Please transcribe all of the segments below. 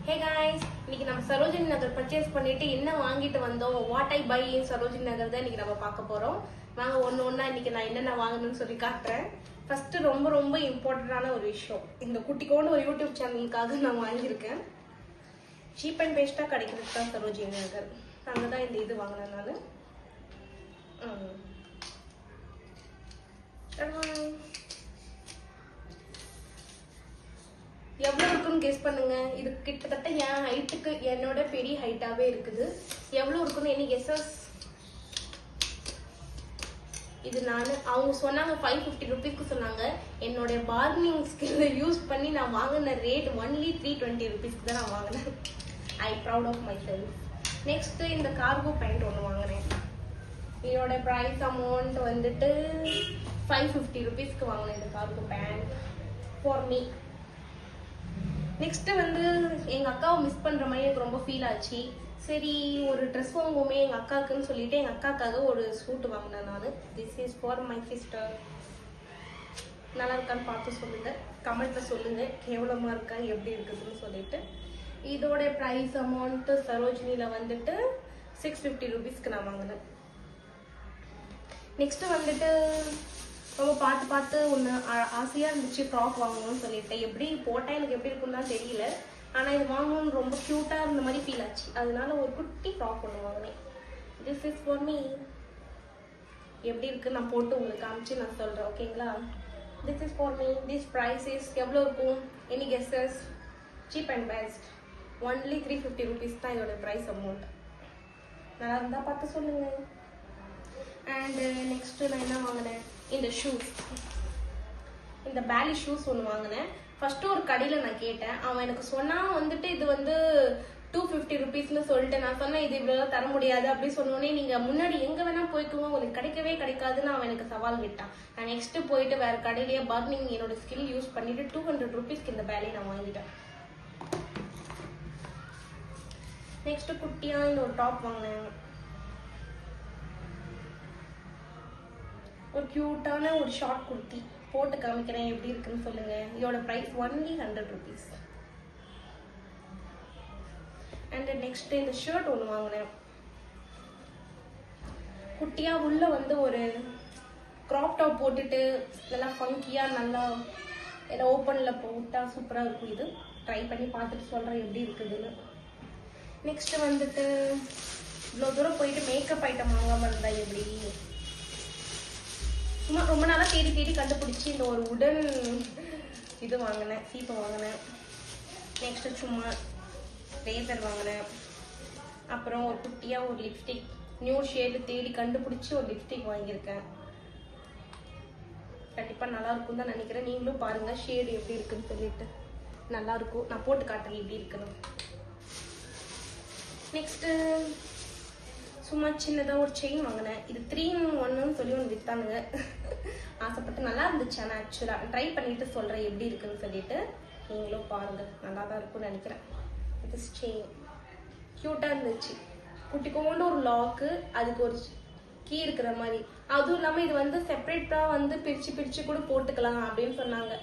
Hey guys, இன்னைக்கு நம்ம சரோஜினி நகர் purchase பண்ணிட்டு என்ன வாங்கிட்டு வந்தோம், வாட் ஐ பை இன் சரோஜினி நகர் தான் இன்னைக்கு நம்ம பார்க்க போறோம். வாங்க ஒண்ணா இன்னைக்கு நான் என்னென்ன வாங்கணும்னு சொல்லி காட்டுறேன். ஃபர்ஸ்ட் ரொம்ப இம்பார்ட்டன்டான ஒரு விஷயம், இந்த குட்டிக்கோண்டு ஒரு யூடியூப் சேனலுக்காக நான் வாங்கியிருக்கேன். சீப் அண்ட் பெஸ்டா கிடைக்கிறது தான் சரோஜினி நகர். அங்கே தான் இந்த இது வாங்கினேன் நான். எவ்வளவு இருக்குன்னு கெஸ் பண்ணுங்க. இது கிட்டத்தட்ட என் ஹைட்டுக்கு என்னோட பெரிய ஹைட்டாவே இருக்குது. எவ்வளவு இருக்குன்னு எனி கெஸஸ்? இது அவங்க சொன்னாங்க 550 ருபீஸ்க்கு சொன்னாங்க. என்னோட பார்கெனிங் ஸ்கில்ல யூஸ் பண்ணி நான் வாங்கின ரேட் ஒன்லி 320 ருபீஸ்க்கு தான் நான் வாங்கினேன். I proud of myself. Next இந்த கார்கோ பேண்ட் ஒன்று வாங்கினேன். இதோட ப்ரைஸ் அமௌண்ட் வந்துட்டு 550 ருபீஸ்க்கு வாங்கினேன் இந்த cargo pant for me. Next வந்து எங்க அக்காவை மிஸ் பண்ற மாதிரி எனக்கு ரொம்ப ஃபீல் ஆச்சு. சரி ஒரு ட்ரெஸ் வாங்குவோமே எங்க அக்காவுக்குன்னு சொல்லிட்டு எங்க அக்காக்காக ஒரு சூட் வாங்கினேன் நான். This is for my sister. நல்லா இருக்கான்னு பார்த்து சொல்லுங்க, கமெண்ட்ல சொல்லுங்க கேவலமா இருக்கா எப்படி இருக்குதுன்னு சொல்லிட்டு. இதோட ப்ரைஸ் அமௌண்ட் சரோஜினில வந்துட்டு 650 ருபீஸ்க்கு நான் வாங்கினேன். நெக்ஸ்ட் வந்துட்டு ரொம்ப பார்த்து ஒன்று ஆசையாக இருந்துச்சு ஃப்ராக் வாங்கணும்னு சொல்லிட்டு. எப்படி போட்டால் எனக்கு எப்படி இருக்குன்னு தான் தெரியல, ஆனால் இது வாங்கணும்னு ரொம்ப க்யூட்டாக இருந்த மாதிரி ஃபீல் ஆச்சு. அதனால ஒரு குட்டி ஃப்ராக் ஒன்று வாங்கினேன். This is for me. எப்படி இருக்குன்னு நான் போட்டு உங்களுக்கு காமிச்சு நான் சொல்கிறேன், ஓகேங்களா? This is for me. This price is எவ்வளோ இருக்கும் any guesses? Cheap and best only 350 rupees தான் இதோட ப்ரைஸ் அமௌண்ட். நல்லா இருந்தால் பார்த்து சொல்லுங்கள். அண்ட் நெக்ஸ்ட் நான் என்ன வாங்கினேன், இந்த ஷூஸ், இந்த பேலி ஷூஸ் ஒன்று வாங்கினேன். ஃபர்ஸ்ட் ஒரு கடையில் நான் கேட்டேன். அவன் எனக்கு சொன்னா வந்துட்டு இது வந்து 250 ருபீஸ்ன்னு சொல்லிட்டு நான் சொன்னேன் இது இவ்வளோ தர முடியாது அப்படி சொன்னோடனே நீங்க முன்னாடி எங்க வேணா போய்க்குவோம் உங்களுக்கு கிடைக்கவே கிடைக்காதுன்னு அவன் எனக்கு சவால் விட்டான். நான் நெக்ஸ்ட் போயிட்டு வேற கடையிலேயே பார்கெனிங் என்னோட ஸ்கில் யூஸ் பண்ணிட்டு 200 ருபீஸ்க்கு இந்த பேலையை நான் வாங்கிட்டேன். நெக்ஸ்ட் குட்டியா இந்த ஒரு டாப் வாங்கினேன். ஒரு கியூட்டான ஒரு ஷார்ட் குர்த்தி போட்டு காமிக்கிறேன் எப்படி இருக்குன்னு சொல்லுங்க. இதோட price only 100 rupees. And next இந்த ஷர்ட் ஒன்று வாங்கினேன். குட்டியா உள்ள வந்து ஒரு கிராப் டாப் போட்டுட்டு நல்லா ஃபங்கியா நல்லா ஏதோ ஓப்பன்ல போட்டா சூப்பரா இருக்கும். இது ட்ரை பண்ணி பார்த்துட்டு சொல்றேன் எப்படி இருக்குதுன்னு. நெக்ஸ்ட் வந்துட்டு இவ்வளோ தூரம் போயிட்டு மேக்கப் ஐட்டம் வாங்காம இருந்தா எப்படி? சும்மா ரொம்ப நாளாக தேடி கண்டுபிடிச்சி இந்த ஒரு உடன் இது வாங்கினேன், சீப்பை வாங்கினேன். நெக்ஸ்ட் சும்மா ரேசர் வாங்கினேன். அப்புறம் ஒரு குட்டியாக ஒரு லிப்ஸ்டிக் நியூ ஷேடு தேடி கண்டுபிடிச்சி ஒரு லிப்ஸ்டிக் வாங்கியிருக்கேன். கண்டிப்பாக நல்லா இருக்கும் தான் நினைக்கிறேன். நீங்களும் பாருங்க ஷேடு எப்படி இருக்குன்னு சொல்லிட்டு. நல்லா இருக்கும், நான் போட்டு காட்டுறேன் எப்படி இருக்குன்னு. நெக்ஸ்ட் சும்மா சின்னதாக ஒரு செயின் வாங்கினேன். இது 3 in 1ன்னு சொல்லி ஒன்று விற்றானுங்க. ஆசைப்பட்டு நல்லா இருந்துச்சு. ஆனால் ஆக்சுவலாக ட்ரை பண்ணிட்டு சொல்கிறேன் எப்படி இருக்குன்னு சொல்லிட்டு. நீங்களும் பாருங்கள், நல்லா தான் இருக்கும்னு நினைக்கிறேன். இது செயின் க்யூட்டாக இருந்துச்சு. குட்டிக்கோண்டு ஒரு லாக்கு, அதுக்கு ஒரு கீ இருக்கிற மாதிரி. அதுவும் இல்லாமல் இது வந்து செப்பரேட்டாக வந்து பிரித்து கூட போட்டுக்கலாம் அப்படின்னு சொன்னாங்க.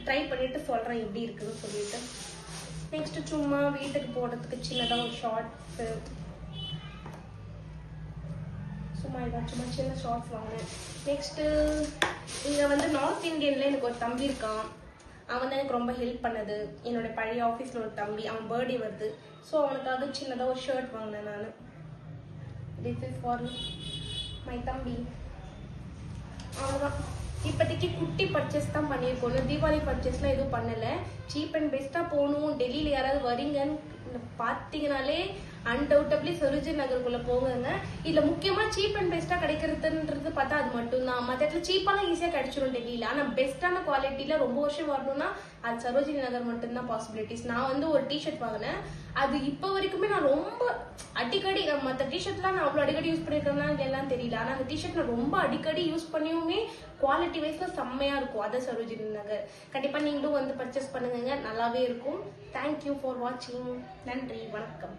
ட்ரை பண்ணிட்டு சொல்கிறேன் எப்படி இருக்குன்னு சொல்லிட்டு. நெக்ஸ்ட் சும்மா வீட்டுக்கு போடுறதுக்கு சின்னதாக ஒரு ஷார்ட்ஸு, சும்மா சின்ன ஷார்ட்ஸ் வாங்கினேன். நெக்ஸ்ட்டு இங்கே வந்து நார்த் இந்தியனில் எனக்கு ஒரு தம்பி இருக்கான். அவன் தான் எனக்கு ரொம்ப ஹெல்ப் பண்ணது. என்னோட பழைய ஆஃபீஸில் ஒரு தம்பி, அவன் பர்த்டே வருது. ஸோ அவனுக்காக சின்னதாக ஒரு ஷர்ட் வாங்கினேன் நான். திஸ் இஸ் ஃபார் மை தம்பி. அவ்வளோதான். இப்போதைக்கு குட்டி பர்ச்சேஸ் தான் பண்ணியிருக்கோம். தீபாவளி பர்ச்சேஸ்லாம் எதுவும் பண்ணலை. சீப் அண்ட் பெஸ்ட்டாக போகணும். டெல்லியில் யாராவது வரீங்கன்னு பார்த்தீங்கனாலே அன்டவுட்டபிளி சரோஜினி நகருக்குள்ள போங்க. இதுல முக்கியமா சீப் அண்ட் பெஸ்டா கிடைக்கிறதுன்றது பார்த்தா அது மட்டும்தான். மற்ற இடத்துல சீப்பாலாம் ஈஸியா கிடைச்சிடும் டெல்லியில. ஆனா பெஸ்டான குவாலிட்டியில ரொம்ப வருஷம் வரணும்னா அது சரோஜினி நகர் மட்டும்தான் பாசிபிலிட்டிஸ். நான் வந்து ஒரு டிஷர்ட் வாங்கினேன். அது இப்போ வரைக்குமே நான் ரொம்ப அடிக்கடி, மற்ற டிஷர்ட்லாம் நான் அவ்வளோ அடிக்கடி யூஸ் பண்ணிருக்கேன்னா இதெல்லாம் தெரியல. ஆனால் அந்த டிஷர்ட் நான் ரொம்ப அடிக்கடி யூஸ் பண்ணியுமே குவாலிட்டி வைஸ்ல செம்மையா இருக்கும். அதை சரோஜினி நகர். கண்டிப்பா நீங்களும் வந்து பர்ச்சேஸ் பண்ணுங்க, நல்லாவே இருக்கும். தேங்க்யூ ஃபார் வாட்சிங். நன்றி, வணக்கம்.